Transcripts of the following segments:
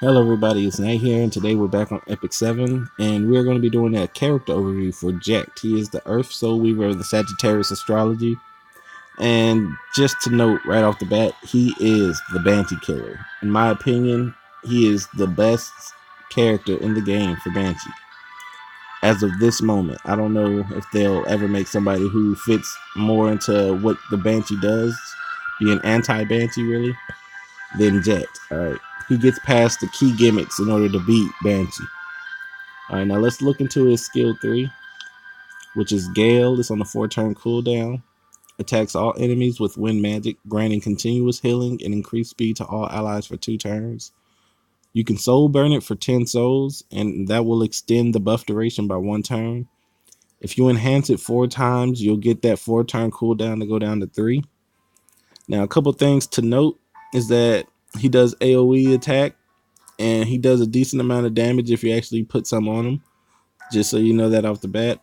Hello everybody, it's Nate here, and today we're back on Epic 7, and we're going to be doing a character overview for Jecht. He is the Earth Soul Weaver of the Sagittarius astrology, and just to note right off the bat, he is the Banshee Killer. In my opinion, he is the best character in the game for Banshee. As of this moment, I don't know if they'll ever make somebody who fits more into what the Banshee does, be an anti-Banshee really, than Jecht. Alright. He gets past the key gimmicks in order to beat Banshee. Alright, now let's look into his skill 3, which is Gale. It's on the 4-turn cooldown. Attacks all enemies with wind magic, granting continuous healing and increased speed to all allies for 2 turns. You can soul burn it for 10 souls, and that will extend the buff duration by 1 turn. If you enhance it 4 times, you'll get that 4-turn cooldown to go down to 3. Now, a couple things to note is that he does AoE attack, and he does a decent amount of damage if you actually put some on him, just so you know that off the bat.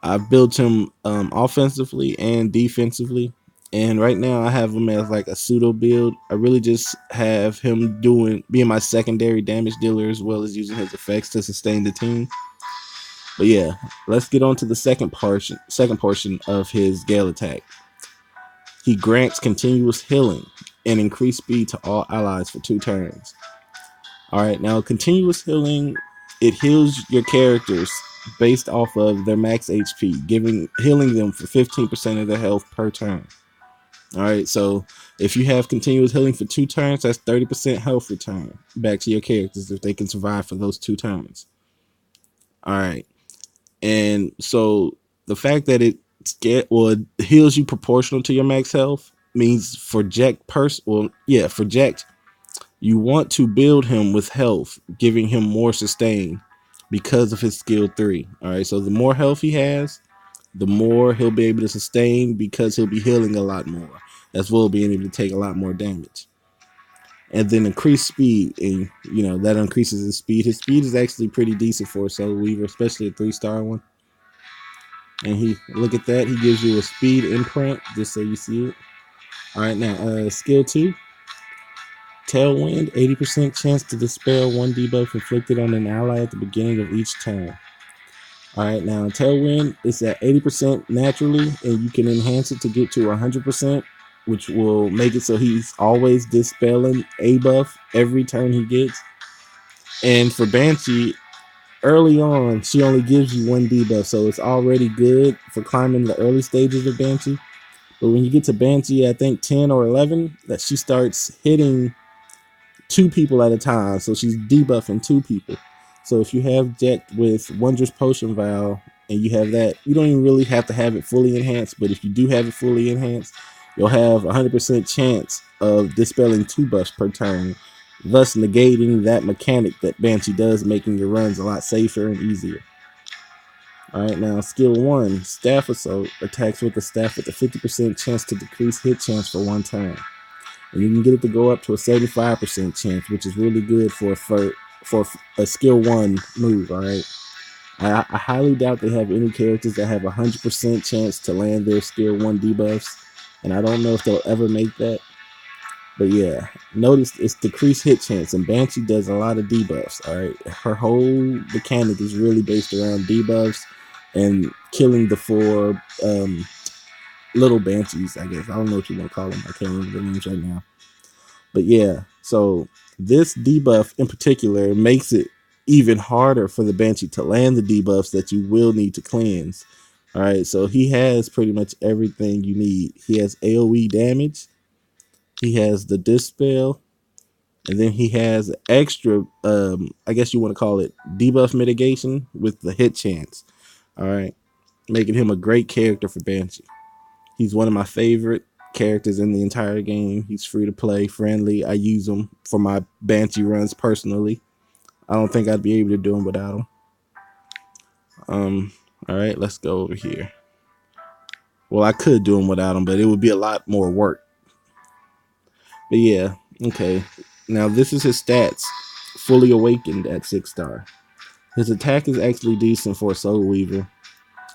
I've built him offensively and defensively, and right now I have him as like a pseudo build. I really just have him being my secondary damage dealer, as well as using his effects to sustain the team. But yeah, let's get on to the second portion of his Gale attack. He grants continuous healing and increased speed to all allies for 2 turns. Alright, now continuous healing, it heals your characters based off of their max HP, healing them for 15% of their health per turn. Alright, so if you have continuous healing for 2 turns, that's 30% health return back to your characters if they can survive for those 2 turns. Alright, and so the fact that it heals you proportional to your max health means for Jecht for Jecht, you want to build him with health, giving him more sustain because of his skill 3. All right, so the more health he has, the more he'll be able to sustain because he'll be healing a lot more, as well being able to take a lot more damage. And then increased speed, and that increases his speed. His speed is actually pretty decent for a Soul Weaver, especially a 3-star one. And look at that, he gives you a speed imprint, just so you see it. All right, now skill 2. Tailwind, 80% chance to dispel 1 debuff inflicted on an ally at the beginning of each turn. Alright, now Tailwind is at 80% naturally, and you can enhance it to get to 100%, which will make it so he's always dispelling a buff every turn he gets. And for Banshee, early on, she only gives you 1 debuff, so it's already good for climbing the early stages of Banshee. But when you get to Banshee, I think 10 or 11, that she starts hitting 2 people at a time, so she's debuffing 2 people. So if you have Jecht with Wondrous Potion Vial and you have that, you don't even really have to have it fully enhanced, but if you do have it fully enhanced, you'll have 100% chance of dispelling 2 buffs per turn, thus negating that mechanic that Banshee does, making your runs a lot safer and easier. Alright, now skill 1, Staff Assault, attacks with the staff with a 50% chance to decrease hit chance for 1 turn. And you can get it to go up to a 75% chance, which is really good for a skill 1 move. All right, I highly doubt they have any characters that have 100% chance to land their skill 1 debuffs, and I don't know if they'll ever make that. But yeah, notice it's decreased hit chance, and Banshee does a lot of debuffs. All right, her whole mechanic is really based around debuffs and killing the 4 little Banshees, I guess. I don't know what you want to call them. I can't remember their names right now. But yeah, so this debuff in particular makes it even harder for the Banshee to land the debuffs that you will need to cleanse. All right, so he has pretty much everything you need. He has AoE damage. He has the Dispel. And then he has extra, I guess you want to call it debuff mitigation with the hit chance. All right, making him a great character for Banshee. He's one of my favorite characters in the entire game. He's free to play, friendly. I use him for my Banshee runs personally. I don't think I'd be able to do him without him. All right, let's go over here. Well, I could do him without him, but it would be a lot more work. But yeah, okay. Now this is his stats. Fully awakened at 6-star. His attack is actually decent for a Soul Weaver.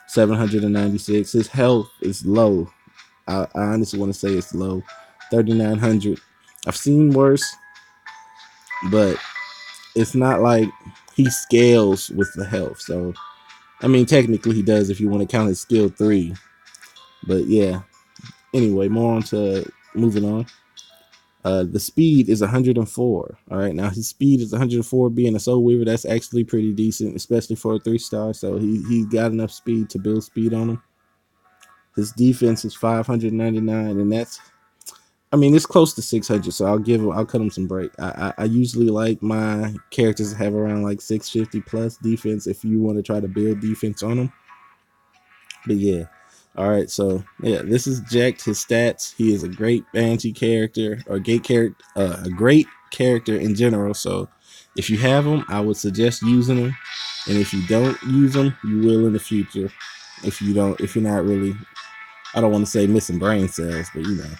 796. His health is low. I honestly want to say it's low. 3,900. I've seen worse. but it's not like he scales with the health. So I mean, technically he does if you want to count his skill 3. But yeah. Anyway, more on to moving on. The speed is 104. All right, now his speed is 104. Being a Soul Weaver, that's actually pretty decent, especially for a 3-star. So he's got enough speed to build speed on him. His defense is 599, and that's, I mean, it's close to 600. So I'll cut him some break. I usually like my characters to have around like 650 plus defense if you want to try to build defense on them. But yeah. All right, so yeah, this is Jecht. His stats: he is a great Banshee character, or a great character in general. So, if you have him, I would suggest using him, and if you don't use him, you will in the future. If you're not really, I don't want to say missing brain cells, but you know.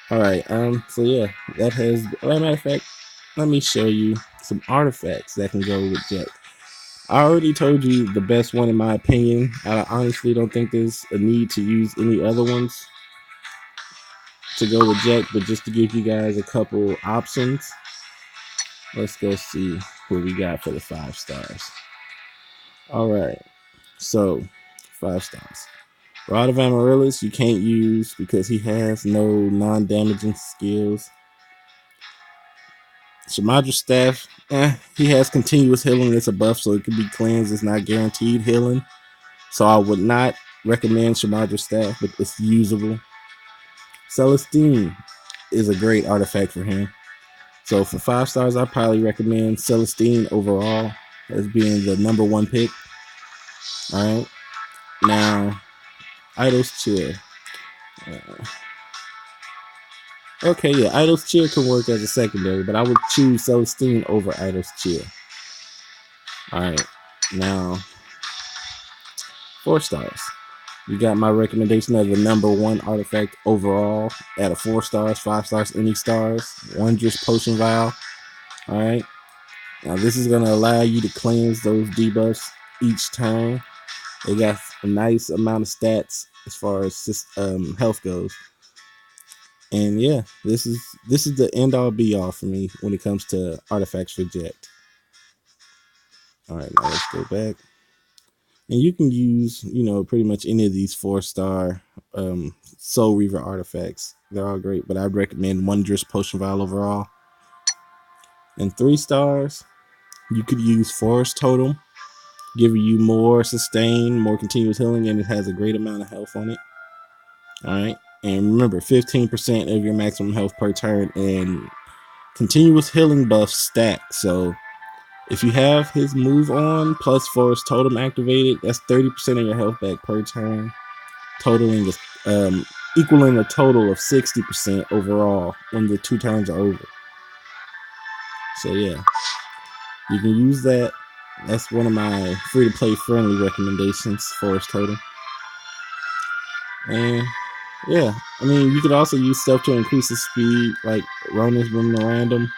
All right, so yeah, that has. As a matter of fact, let me show you some artifacts that can go with Jecht. I already told you the best one in my opinion. I honestly don't think there's a need to use any other ones to go with Jecht, but just to give you guys a couple options, let's go see what we got for the 5 stars. All right, so 5 stars. Rod of Amaryllis you can't use because he has no non-damaging skills. Shamadra Staff, he has continuous healing. It's a buff, so it can be cleansed. It's not guaranteed healing. So I would not recommend Shamadra Staff, but it's usable. Celestine is a great artifact for him. So for 5 stars, I probably recommend Celestine overall as being the #1 pick. All right. Now, Idol's Chair. Okay, yeah, Idol's Chair can work as a secondary, but I would choose Celestine over Idol's Chair. All right. Now, 4 stars. You got my recommendation of the #1 artifact overall at a 4 stars, 5 stars, any stars. Wondrous Potion Vial. All right. Now this is gonna allow you to cleanse those debuffs each turn. They got a nice amount of stats as far as health goes. And yeah, this is the end all be all for me when it comes to artifacts for Jecht. All right, now let's go back. And you can use, pretty much any of these 4-star Soul Reaver artifacts. They're all great, but I'd recommend Wondrous Potion Vial overall. And 3 stars, you could use Forest Totem, giving you more sustain, more continuous healing, and it has a great amount of health on it. All right. And remember, 15% of your maximum health per turn, and continuous healing buff stack. So if you have his move on plus Forest Totem activated, that's 30% of your health back per turn, totaling equaling a total of 60% overall when the 2 turns are over. So yeah, you can use that. That's one of my free-to-play friendly recommendations, Forest Totem. And yeah, I mean, you could also use stuff to increase the speed, like Ronin's Memorandum.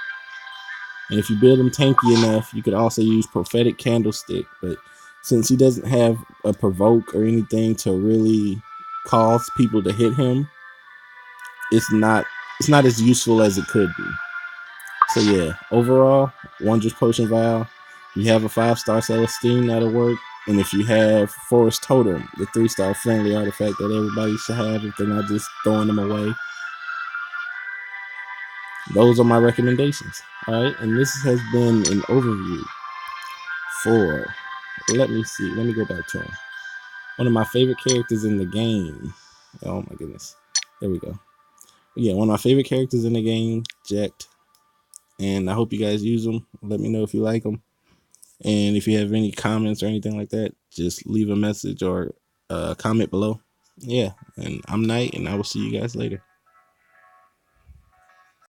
And if you build him tanky enough, you could also use Prophetic Candlestick. But since he doesn't have a provoke or anything to really cause people to hit him, it's not as useful as it could be. So yeah, overall, Wondrous Potion Vial. You have a 5-star Celestine, that'll work. And if you have Forest Totem, the 3-star friendly artifact that everybody should have if they're not just throwing them away. Those are my recommendations. All right, and this has been an overview for, let me see, let me go back to him. One of my favorite characters in the game. Oh my goodness. There we go. Yeah, one of my favorite characters in the game, Jecht. And I hope you guys use them. Let me know if you like them. And if you have any comments or anything like that, just leave a message or comment below. Yeah, and I'm Knight, and I will see you guys later.